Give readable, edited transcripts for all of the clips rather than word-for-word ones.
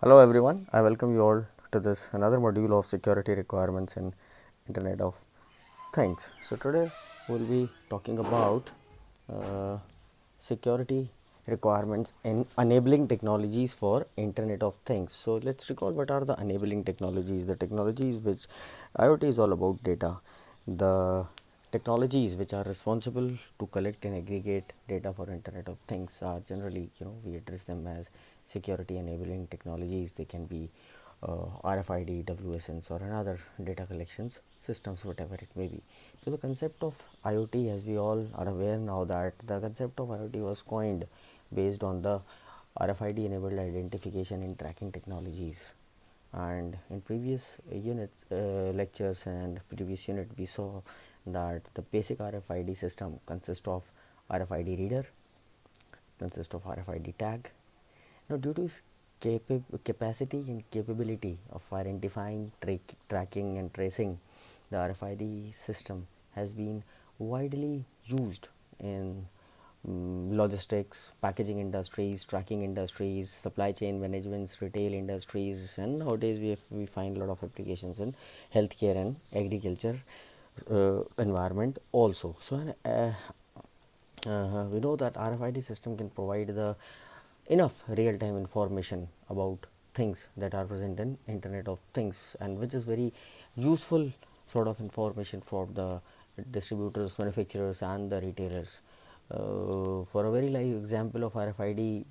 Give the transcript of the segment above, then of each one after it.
Hello everyone, I welcome you all to this another module of security requirements in Internet of Things. So today we'll be talking about uh, security requirements in enabling technologies for Internet of Things. So let's recall what are the enabling technologies. The technologies which IoT is all about data. The technologies which are responsible to collect and aggregate data for Internet of Things are generally, we address them as security enabling technologies. They can be RFID, WSNs, or another data collections systems, whatever it may be. So the concept of IoT, as we all are aware now, that the concept of IoT was coined based on the RFID enabled identification and tracking technologies. And in previous units, lectures and previous unit, we saw that the basic RFID system consists of RFID reader, consists of RFID tag. Now, due to its capacity and capability of identifying, tracking and tracing, the RFID system has been widely used in logistics, packaging industries, tracking industries, supply chain managements, retail industries, and nowadays we find a lot of applications in healthcare and agriculture environment also. So we know that RFID system can provide the enough real-time information about things that are present in Internet of Things, and which is very useful sort of information for the distributors, manufacturers, and the retailers. For a very live example of RFID,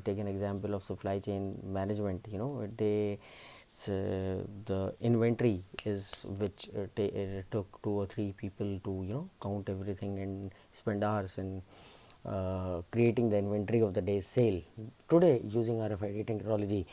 take an example of supply chain management. The inventory is which took 2 or 3 people to count everything and spend hours in creating the inventory of the day's sale. Today, using RFID technology,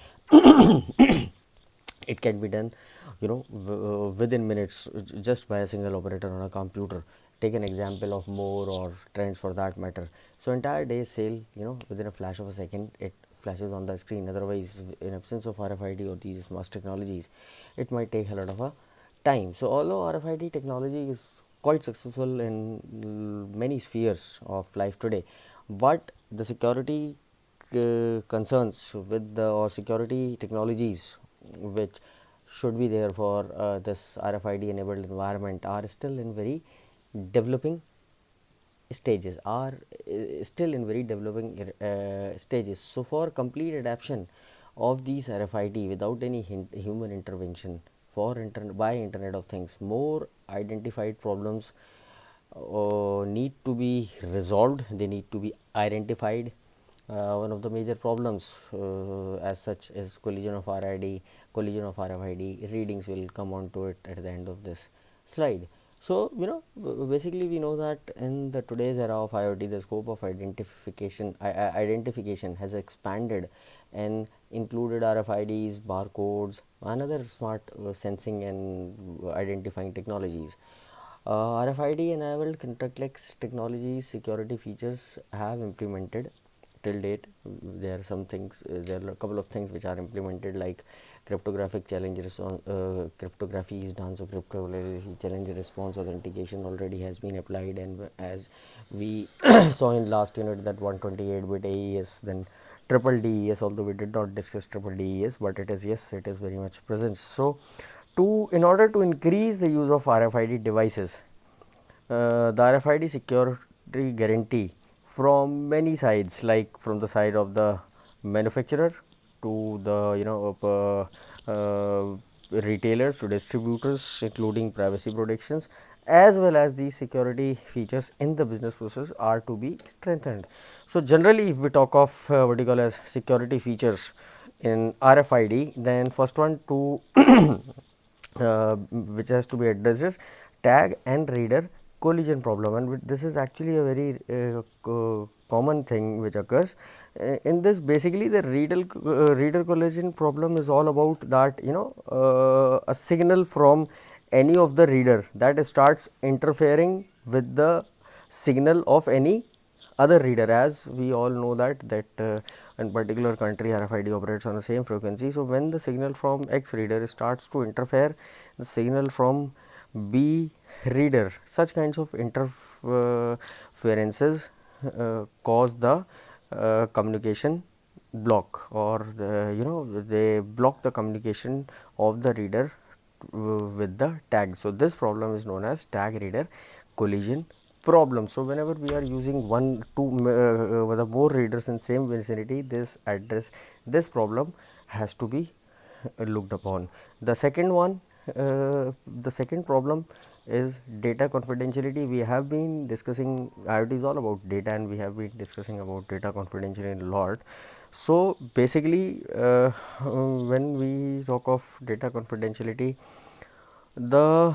it can be done within minutes, just by a single operator on a computer. Take an example of More or Trends for that matter. So entire day's sale, within a flash of a second, it flashes on the screen. Otherwise, in absence of RFID or these smart technologies, it might take a lot of a time. So although RFID technology is quite successful in many spheres of life today, but the security concerns with the or security technologies which should be there for this RFID enabled environment are still in very developing stages, are still in very developing stages. So for complete adaptation of these RFID without any human intervention for by Internet of Things, more identified problems need to be resolved. They need to be identified. One of the major problems as such is collision of RFID readings will come on to it at the end of this slide. So basically we know that in the today's era of IoT, the scope of identification has expanded and included RFIDs, barcodes, and other smart sensing and identifying technologies. RFID enabled contactless technologies security features have implemented till date. There are some things, there are a couple of things which are implemented, like cryptographic challenge response, cryptography is done, so cryptography challenge response authentication already has been applied, and as we saw in last unit, that 128-bit AES, then triple DES, although we did not discuss triple DES, but it is, yes, it is very much present. So in order to increase the use of RFID devices, the RFID security guarantee from many sides, like from the side of the manufacturer to the retailers to distributors, including privacy protections, as well as the security features in the business process are to be strengthened. So generally, if we talk of what you call as security features in RFID, then first one to which has to be addressed is tag and reader collision problem, and this is actually a very common thing which occurs. In this, basically the reader collision problem is all about that a signal from any of the reader that starts interfering with the signal of any other reader, as we all know that in particular country RFID operates on the same frequency. So when the signal from X reader starts to interfere the signal from B reader, such kinds of interferences cause the communication block, or they block the communication of the reader with the tag. So this problem is known as tag reader collision problem. So whenever we are using one, two, the more readers in same vicinity, this problem has to be looked upon. The second one, the second problem is data confidentiality. We have been discussing, IoT is all about data, and we have been discussing about data confidentiality a lot. So basically, when we talk of data confidentiality, the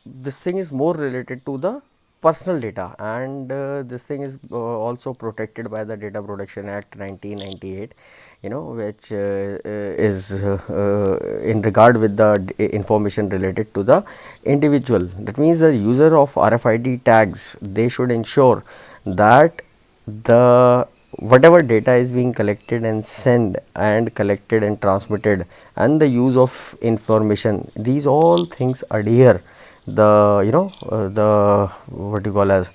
this thing is more related to the personal data, and this thing is also protected by the Data Protection Act 1998, which is in regard with the information related to the individual. That means the user of RFID tags, they should ensure that the whatever data is being collected and sent and collected and transmitted, and the use of information, these all things adhere the the what you call as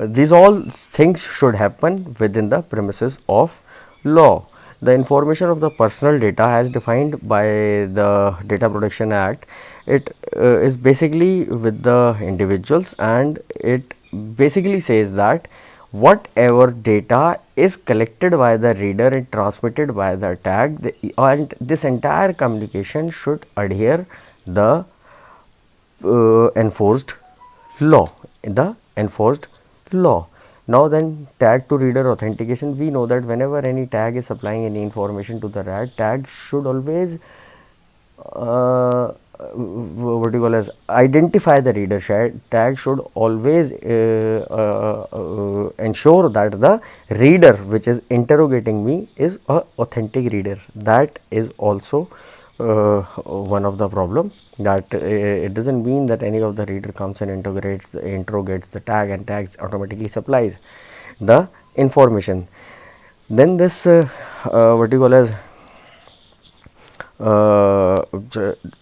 these all things should happen within the premises of law. The information of the personal data as defined by the Data Protection Act, it is basically with the individuals, and it basically says that whatever data is collected by the reader and transmitted by the tag, and this entire communication should adhere the enforced law, Now then, tag to reader authentication, we know that whenever any tag is supplying any information to the RAD, tag should always what you call as identify the reader. Tag should always ensure that the reader which is interrogating me is a authentic reader. That is also one of the problem, that it does not mean that any of the reader comes and interrogates the tag, and tags automatically supplies the information. Then this what you call as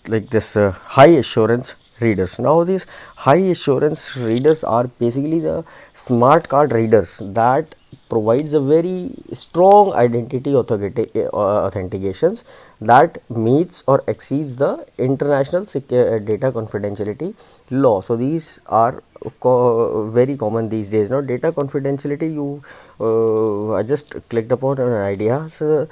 like this high assurance readers. Now these high assurance readers are basically the smart card readers that provides a very strong identity authentications that meets or exceeds the international data confidentiality law. So these are very common these days. Now data confidentiality, I just clicked upon an idea. So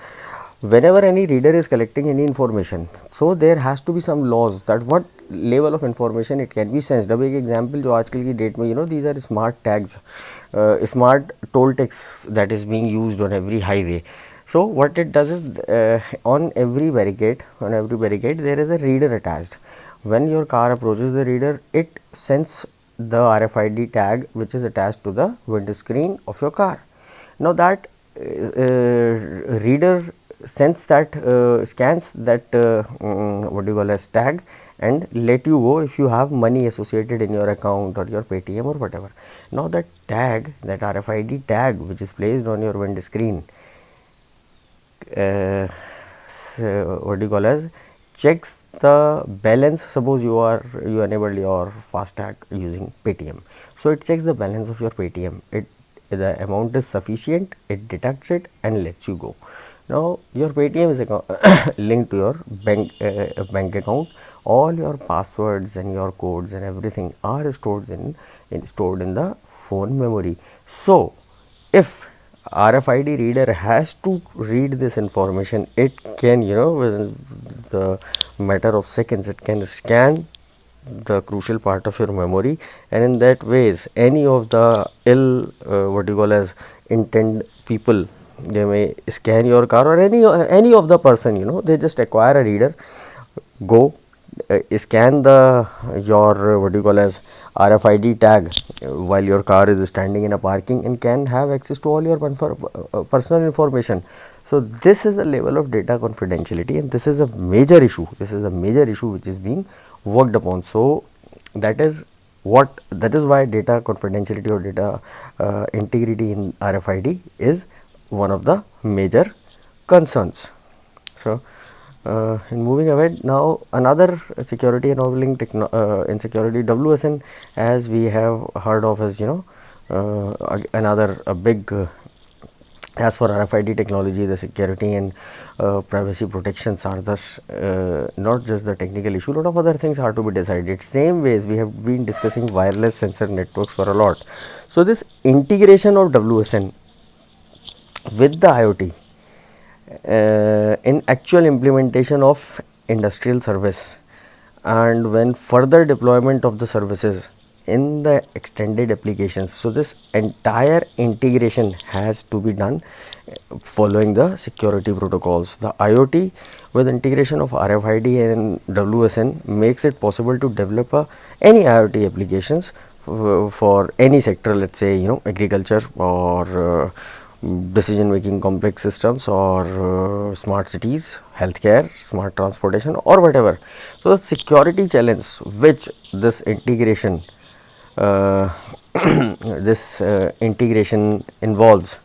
whenever any reader is collecting any information, so there has to be some laws that what level of information it can be sensed. अब एक example जो आजकल की date में these are smart tags, smart toll tags that is being used on every highway. So what it does is on every barricade there is a reader attached. When your car approaches the reader, it sends the RFID tag which is attached to the window screen of your car. Now that reader scans that what do you call as tag, and let you go if you have money associated in your account or your Paytm or whatever. Now that tag, that RFID tag which is placed on your window screen, so what do you call as checks the balance. Suppose you enabled your FASTag using Paytm, so it checks the balance of your Paytm. The amount is sufficient, it detects it and lets you go. Now your Paytm is linked to your bank account. All your passwords and your codes and everything are stored in the phone memory. So if RFID reader has to read this information, it can, within the matter of seconds, it can scan the crucial part of your memory, and in that ways any of the ill what you call as intent people, they may scan your car, or any of the person, they just acquire a reader, go scan your what you call as RFID tag while your car is standing in a parking, and can have access to all your personal information. So this is the level of data confidentiality, and this is a major issue. Which is being worked upon. So that is why data confidentiality or data integrity in RFID is one of the major concerns. So in moving ahead, now another security enabling insecurity, WSN, as we have heard of, as another big As for RFID technology, the security and privacy protections are thus not just the technical issue. A lot of other things are to be decided. Same ways we have been discussing wireless sensor networks for a lot. So this integration of WSN with the IoT in actual implementation of industrial service, and when further deployment of the services in the extended applications. So this entire integration has to be done following the security protocols. The IoT with integration of RFID and WSN makes it possible to develop any IoT applications for any sector, let's say agriculture or decision making complex systems, or smart cities, healthcare, smart transportation, or whatever. So the security challenge which this integration involves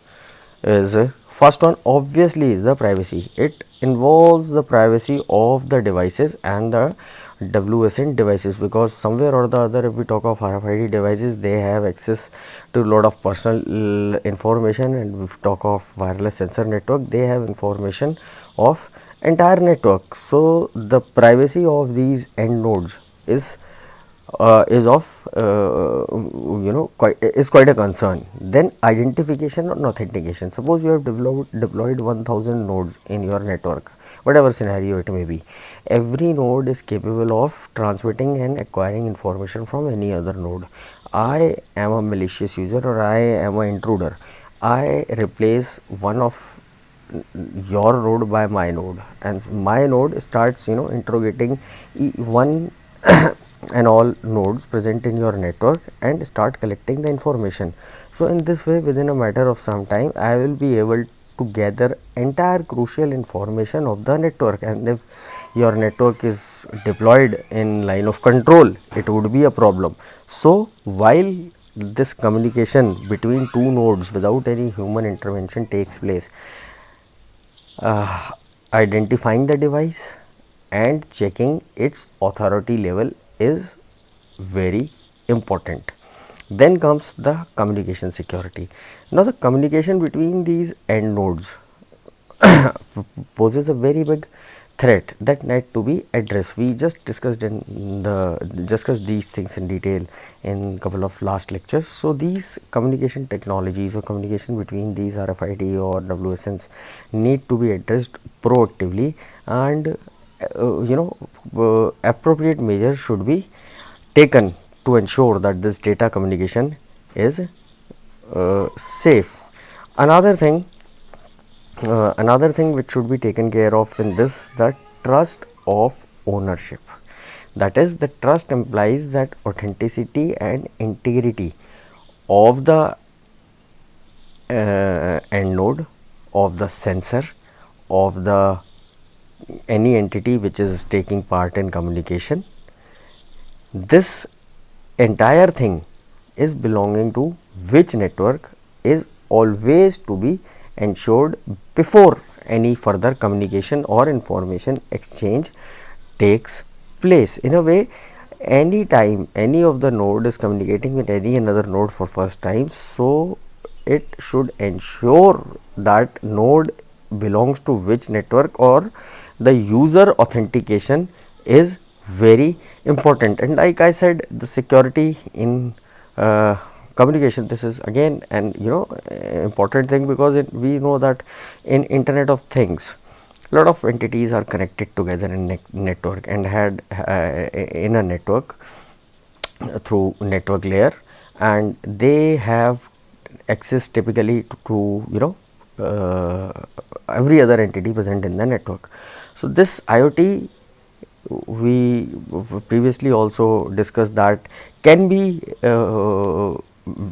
is first one obviously is the privacy. It involves the privacy of the devices and the WSN devices, because somewhere or the other, if we talk of RFID devices, they have access to a lot of personal information, and if we talk of wireless sensor network, they have information of entire network. So the privacy of these end nodes is of quite a concern. Then identification and authentication. Suppose you have deployed 1000 nodes in your network, whatever scenario it may be. Every node is capable of transmitting and acquiring information from any other node. I am a malicious user, or I am an intruder. I replace one of your node by my node, and my node starts interrogating one and all nodes present in your network and start collecting the information. So in this way, within a matter of some time, I will be able to gather entire crucial information of the network, and if your network is deployed in line of control, it would be a problem. So while this communication between two nodes without any human intervention takes place, identifying the device and checking its authority level is very important. Then comes the communication security. Now the communication between these end nodes poses a very big threat that need to be addressed. We just discussed these things in detail in couple of last lectures. So these communication technologies or communication between these RFID or WSNs need to be addressed proactively, and appropriate measures should be taken to ensure that this data communication is safe. Another thing which should be taken care of in this, the trust of ownership. That is, the trust implies that authenticity and integrity of the end node, of the sensor, of the any entity which is taking part in communication. This entire thing is belonging to which network is always to be ensured before any further communication or information exchange takes place. In a way, any time any of the node is communicating with any another node for first time, so it should ensure that node belongs to which network, or the user authentication is very important. And like I said, the security in communication, this is again an important thing, because we know that in Internet of Things, a lot of entities are connected together in network and had in a network through network layer, and they have access typically to every other entity present in the network. So this IoT, we previously also discussed, that can be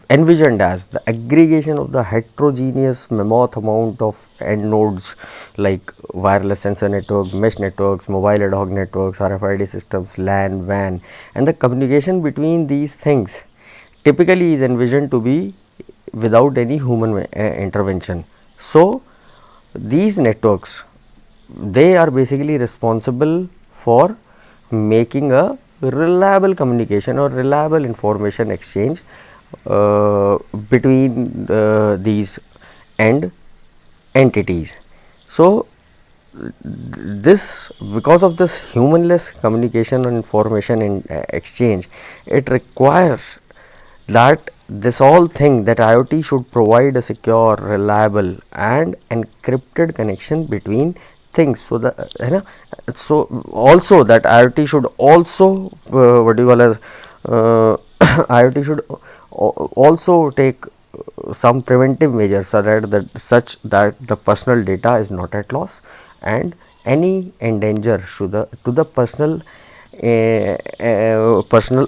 envisioned as the aggregation of the heterogeneous mammoth amount of end nodes like wireless sensor network, mesh networks, mobile ad hoc networks, RFID systems, LAN, WAN, and the communication between these things typically is envisioned to be without any human intervention. So these networks, they are basically responsible for making a reliable communication or reliable information exchange between these end entities. So this, because of this humanless communication and information in exchange, it requires that this all thing that IoT should provide a secure, reliable and encrypted connection between things. So that so also that IoT should also what do you call as IoT should also take some preventive measures so that such that the personal data is not at loss, and any endanger to the personal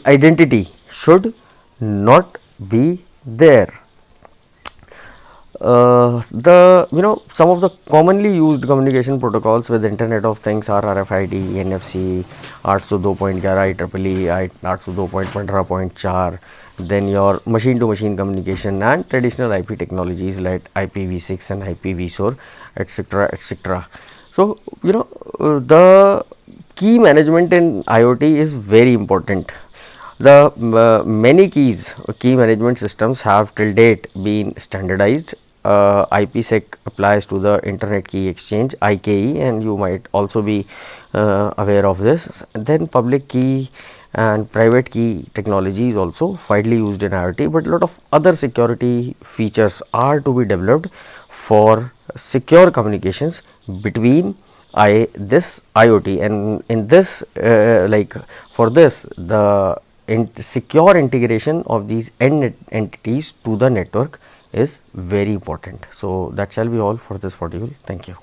identity should not be there. The some of the commonly used communication protocols with Internet of Things are RFID, NFC, 802.11, IEEE, 802.15.4, then your machine to machine communication and traditional IP technologies like IPv6 and IPv4, etc., etc. So the key management in IoT is very important. The many key management systems have till date been standardized. IPsec applies to the Internet Key Exchange (IKE), and you might also be aware of this. And then public key and private key technology is also widely used in IoT, but a lot of other security features are to be developed for secure communications between this IoT, and in this like for this the secure integration of these end entities to the network is very important. So that shall be all for this module. Thank you.